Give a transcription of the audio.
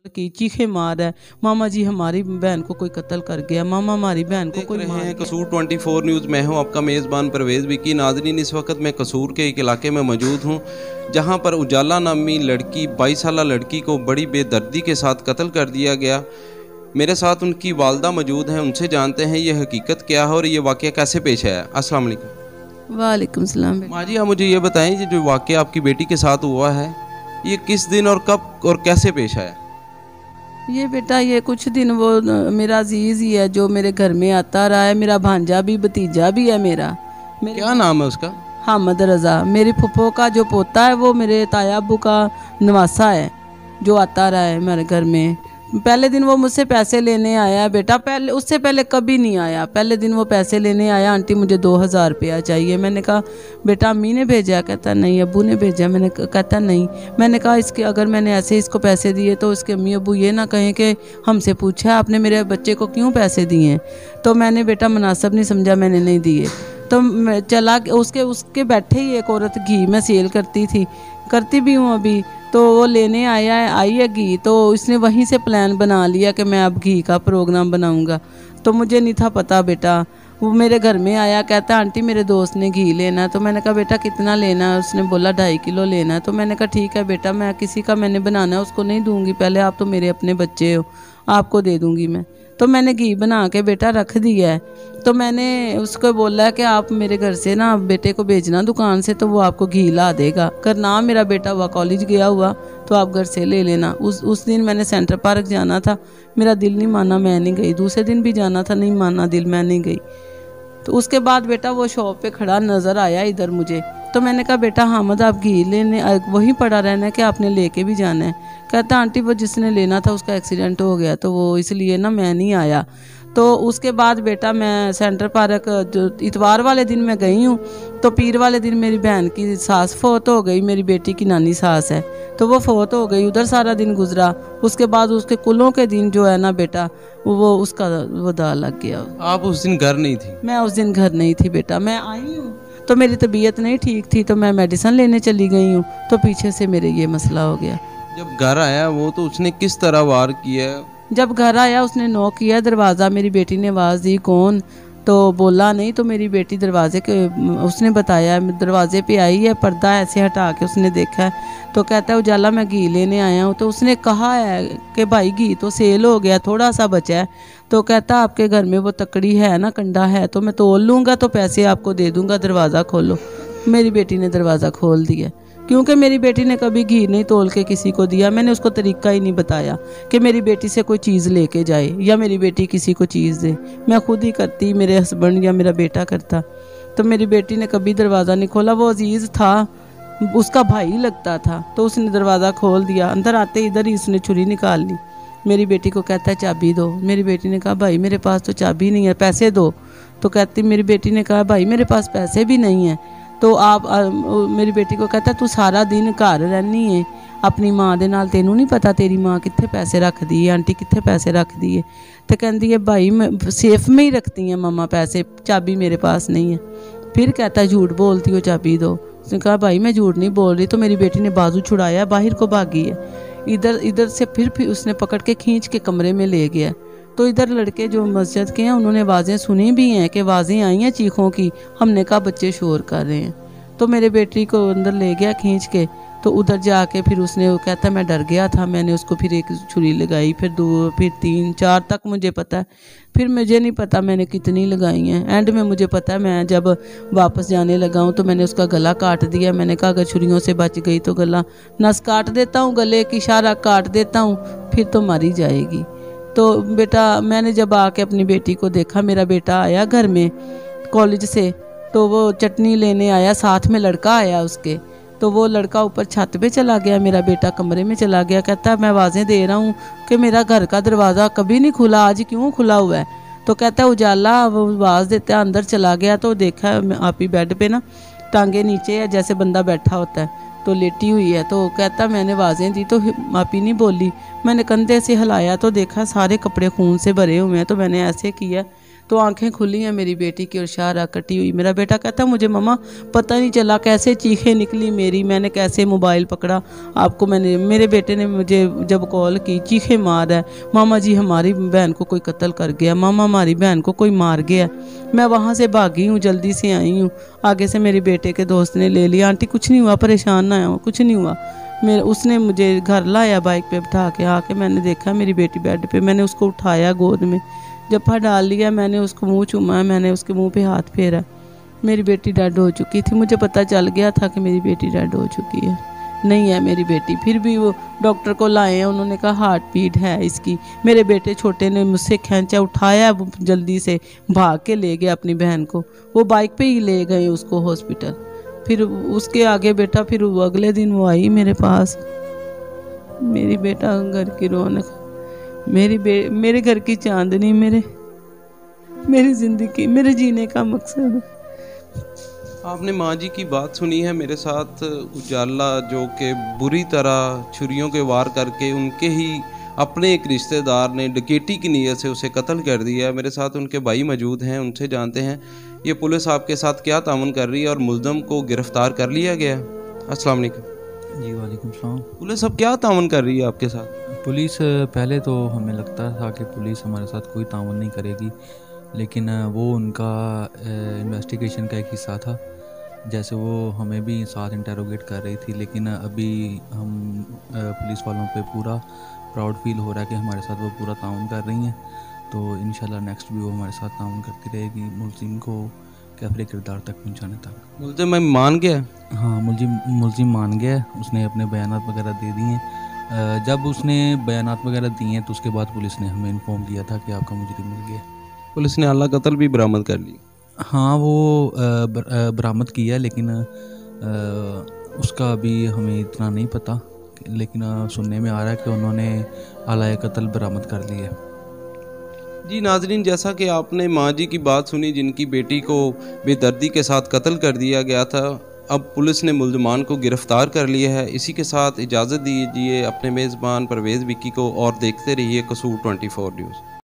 की चीखे मार है, मामा जी हमारी बहन को कोई कत्ल कर गया, मामा हमारी बहन को कोई मार गया। कसूर 24 न्यूज़, मैं हूं आपका मेज़बान परवेज़ विकी। नाज़रीन, इस वक्त मैं कसूर के एक इलाके में मौजूद हूं जहां पर उजाला नामी लड़की 22 साल लड़की को बड़ी बेदर्दी के साथ कत्ल कर दिया गया। मेरे साथ उनकी वालदा मौजूद हैं, उनसे जानते हैं ये हकीकत क्या है और ये वाक़या कैसे पेश आया। अस्सलाम वालेकुम। वालेकुम सलाम। माँ जी, आप मुझे ये बताएं, ये जो वाक़या आपकी बेटी के साथ हुआ है ये किस दिन और कब और कैसे पेश आया? ये बेटा ये कुछ दिन वो मेरा अजीज़ ही है जो मेरे घर में आता रहा है, मेरा भांजा भी भतीजा भी है मेरा। क्या नाम है उसका? हामिद रज़ा। मेरी फुप्पो का जो पोता है वो मेरे ताया अब्बू का नवासा है जो आता रहा है मेरे घर में। पहले दिन वो मुझसे पैसे लेने आया बेटा, पहले उससे पहले कभी नहीं आया। पहले दिन वो पैसे लेने आया, आंटी मुझे 2000 रुपया चाहिए। मैंने कहा बेटा अम्मी ने भेजा? कहता नहीं। अब्बू ने भेजा? मैंने कहता नहीं। मैंने कहा इसके अगर मैंने ऐसे इसको पैसे दिए तो इसके अम्मी अब्बू ये ना कहें कि हमसे पूछा आपने मेरे बच्चे को क्यों पैसे दिए। तो मैंने बेटा मुनासिब नहीं समझा, मैंने नहीं दिए। तो चला उसके बैठे ही एक औरत घी में सेल करती भी हूँ अभी, तो वो लेने आई है घी। तो इसने वहीं से प्लान बना लिया कि मैं अब घी का प्रोग्राम बनाऊंगा। तो मुझे नहीं था पता बेटा। वो मेरे घर में आया, कहता आंटी मेरे दोस्त ने घी लेना है। तो मैंने कहा बेटा कितना लेना है? उसने बोला 2.5 किलो लेना है। तो मैंने कहा ठीक है बेटा, मैं किसी का मैंने बनाना है उसको नहीं दूंगी, पहले आप तो मेरे अपने बच्चे हो, आपको दे दूंगी मैं। तो मैंने घी बना के बेटा रख दिया है। तो मैंने उसको बोला कि आप मेरे घर से ना बेटे को भेजना दुकान से, तो वो आपको घी ला देगा। करना मेरा बेटा हुआ कॉलेज गया हुआ तो आप घर से ले लेना। उस दिन मैंने सेंटर पार्क जाना था, मेरा दिल नहीं माना, मैं नहीं गई। दूसरे दिन भी जाना था, नहीं माना दिल, मैं नहीं गई। तो उसके बाद बेटा वो शॉप पे खड़ा नज़र आया इधर मुझे। तो मैंने कहा बेटा हामिद आप घी लेने वहीं पड़ा रहना है कि आपने लेके भी जाना है? कहता आंटी वो जिसने लेना था उसका एक्सीडेंट हो गया तो वो इसलिए ना मैं नहीं आया। तो उसके बाद बेटा मैं सेंटर पार्क जो इतवार वाले दिन मैं गई हूँ, तो पीर वाले दिन मेरी बहन की सास फोत हो गई, मेरी बेटी की नानी सास है तो वो फोत हो गई, उधर सारा दिन गुजरा। उसके बाद उसके कुलों के दिन जो है ना बेटा वो उसका वो दाग लग गया। आप उस दिन घर नहीं थी? मैं उस दिन घर नहीं थी बेटा, मैं आई हूँ तो मेरी तबीयत नहीं ठीक थी तो मैं मेडिसिन लेने चली गई हूँ, तो पीछे से मेरे ये मसला हो गया। जब घर आया वो तो उसने किस तरह वार किया? जब घर आया उसने नॉक किया दरवाज़ा, मेरी बेटी ने आवाज़ दी कौन, तो बोला नहीं। तो मेरी बेटी दरवाजे के उसने बताया, दरवाजे पे आई है, पर्दा ऐसे हटा के उसने देखा है। तो कहता है उजाला मैं घी लेने आया हूँ। तो उसने कहा है कि भाई घी तो सेल हो गया, थोड़ा सा बचा है। तो कहता आपके घर में वो तकड़ी है ना, कंडा है, तो मैं तोल लूँगा तो पैसे आपको दे दूँगा, दरवाज़ा खोलो। मेरी बेटी ने दरवाज़ा खोल दिया, क्योंकि मेरी बेटी ने कभी घी नहीं तोल के किसी को दिया। मैंने उसको तरीका ही नहीं बताया कि मेरी बेटी से कोई चीज़ लेके जाए या मेरी बेटी किसी को चीज़ दे। मैं खुद ही करती, मेरे हस्बैंड या मेरा बेटा करता। तो मेरी बेटी ने कभी दरवाज़ा नहीं खोला। वो अजीज़ था, उसका भाई लगता था, तो उसने दरवाज़ा खोल दिया। अंदर आते इधर ही उसने छुरी निकाल ली। मेरी बेटी को कहता है चाबी दो। मेरी बेटी ने कहा भाई मेरे पास तो चाबी नहीं है, पैसे दो। तो कहती मेरी बेटी ने कहा भाई मेरे पास पैसे भी नहीं हैं। तो आप मेरी बेटी को कहता तू सारा दिन घर रहनी है अपनी माँ दे नाल, तेनू नहीं पता तेरी माँ कित्थे पैसे रख दी है, आंटी कित्थे पैसे रख दी है। तो कहती है भाई मैं सेफ में ही रखती हैं मम्मा पैसे, चाबी मेरे पास नहीं है। फिर कहता है झूठ बोलती हो, चाबी दो। उसने कहा भाई मैं झूठ नहीं बोल रही। तो मेरी बेटी ने बाजू छुड़ाया, बाहर को भागी है। इधर से फिर उसने पकड़ के खींच के कमरे में ले गया। तो इधर लड़के जो मस्जिद के हैं उन्होंने आवाज़ें सुनी भी हैं कि आवाज़ें आई हैं चीखों की। हमने कहा बच्चे शोर कर रहे हैं। तो मेरे बेटी को अंदर ले गया खींच के। तो उधर जाके फिर उसने वो कहता मैं डर गया था, मैंने उसको फिर एक छुरी लगाई, फिर 2 फिर 3 4 तक मुझे पता है। फिर मुझे नहीं पता मैंने कितनी लगाई हैं। एंड में मुझे पता है मैं जब वापस जाने लगा हूँ तो मैंने उसका गला काट दिया। मैंने कहा अगर छुरियों से बच गई तो गला नस काट देता हूँ, गले की इशारा काट देता हूँ, फिर तो मारी जाएगी। तो बेटा मैंने जब आके अपनी बेटी को देखा, मेरा बेटा आया घर में कॉलेज से, तो वो चटनी लेने आया, साथ में लड़का आया उसके। तो वो लड़का ऊपर छत पे चला गया, मेरा बेटा कमरे में चला गया। कहता मैं आवाज़ें दे रहा हूँ कि मेरा घर का दरवाज़ा कभी नहीं खुला, आज क्यों खुला हुआ है। तो कहता उजाला, वो आवाज़ देता अंदर चला गया। तो देखा आप ही बेड पे ना टांगे नीचे है, जैसे बंदा बैठा होता है, तो लेटी हुई है। तो कहता मैंने आवाज़ें दी तो आप ही नहीं बोली। मैंने कंधे से हिलाया तो देखा सारे कपड़े खून से भरे हुए हैं। तो मैंने ऐसे किया तो आंखें खुली हैं मेरी बेटी की और शाहरा कटी हुई। मेरा बेटा कहता मुझे मम्मा पता नहीं चला कैसे चीखें निकली मेरी, मैंने कैसे मोबाइल पकड़ा आपको, मैंने मेरे बेटे ने मुझे जब कॉल की चीखें मार है, मामा जी हमारी बहन को कोई कत्ल कर गया, मामा हमारी बहन को कोई मार गया। मैं वहाँ से भागी हूँ, जल्दी से आई हूँ। आगे से मेरे बेटे के दोस्त ने ले लिया, आंटी कुछ नहीं हुआ, परेशान ना हो, कुछ नहीं हुआ। मेरे उसने मुझे घर लाया बाइक पे बिठा के, आके मैंने देखा मेरी बेटी बेड पे, मैंने उसको उठाया गोद में, जप्फा डाल लिया, मैंने उसको मुंह चूमा, मैंने उसके मुंह पे हाथ फेरा। मेरी बेटी डेड हो चुकी थी, मुझे पता चल गया था कि मेरी बेटी डेड हो चुकी है, नहीं है मेरी बेटी। फिर भी वो डॉक्टर को लाए हैं, उन्होंने कहा हार्ट बीट है इसकी। मेरे बेटे छोटे ने मुझसे खींचा, उठाया, जल्दी से भाग के ले गया अपनी बहन को, वो बाइक पे ही ले गए उसको हॉस्पिटल। फिर उसके आगे बेटा, फिर अगले दिन वो आई मेरे पास, मेरी बेटा घर की रौनक, मेरे घर की चांदनी, मेरी ज़िंदगी, मेरे जीने का मकसद। आपने माँ जी की बात सुनी है। मेरे साथ उजाला जो कि बुरी तरह छुरियों के वार करके उनके ही अपने एक रिश्तेदार ने डकैती की नीयत से उसे कत्ल कर दिया। मेरे साथ उनके भाई मौजूद हैं, उनसे जानते हैं ये पुलिस आपके साथ क्या ताउन कर रही है और मुल्ज़म को गिरफ्तार कर लिया गया। अस्सलाम वालेकुम। जी वालेकुम सलाम। पुलिस अब क्या ताउन कर रही है आपके साथ? पुलिस पहले तो हमें लगता था कि पुलिस हमारे साथ कोई ताउन नहीं करेगी, लेकिन वो उनका इन्वेस्टिगेशन का एक हिस्सा था। जैसे वो हमें भी साथ इंटेरोगेट कर रही थी, लेकिन अभी हम पुलिस वालों पे पूरा प्राउड फील हो रहा है कि हमारे साथ वो पूरा ताउन कर रही हैं। तो इंशाल्लाह नेक्स्ट भी वो हमारे साथ ताउन करती रहेगी मुल्ज़िम को कैफरे किरदार तक पहुंचाने तक। मुल्ज़िम मान गया? हाँ, मुल्ज़िम मान गया, उसने अपने बयानात वगैरह दे दिए। जब उसने बयानात वगैरह दिए तो उसके बाद पुलिस ने हमें इन्फॉर्म किया था कि आपका मुजरिम मिल गया। पुलिस ने आला कत्ल भी बरामद कर ली? हाँ, वो बरामद किया, लेकिन उसका अभी हमें इतना नहीं पता, लेकिन सुनने में आ रहा है कि उन्होंने आला कत्ल बरामद कर लिया। जी नाजरीन, जैसा कि आपने माँ जी की बात सुनी जिनकी बेटी को बेदर्दी के साथ कत्ल कर दिया गया था, अब पुलिस ने मुल्ज़मान को गिरफ़्तार कर लिया है। इसी के साथ इजाज़त दीजिए अपने मेज़बान परवेज़ विक्की को और देखते रहिए कसूर 24 न्यूज़।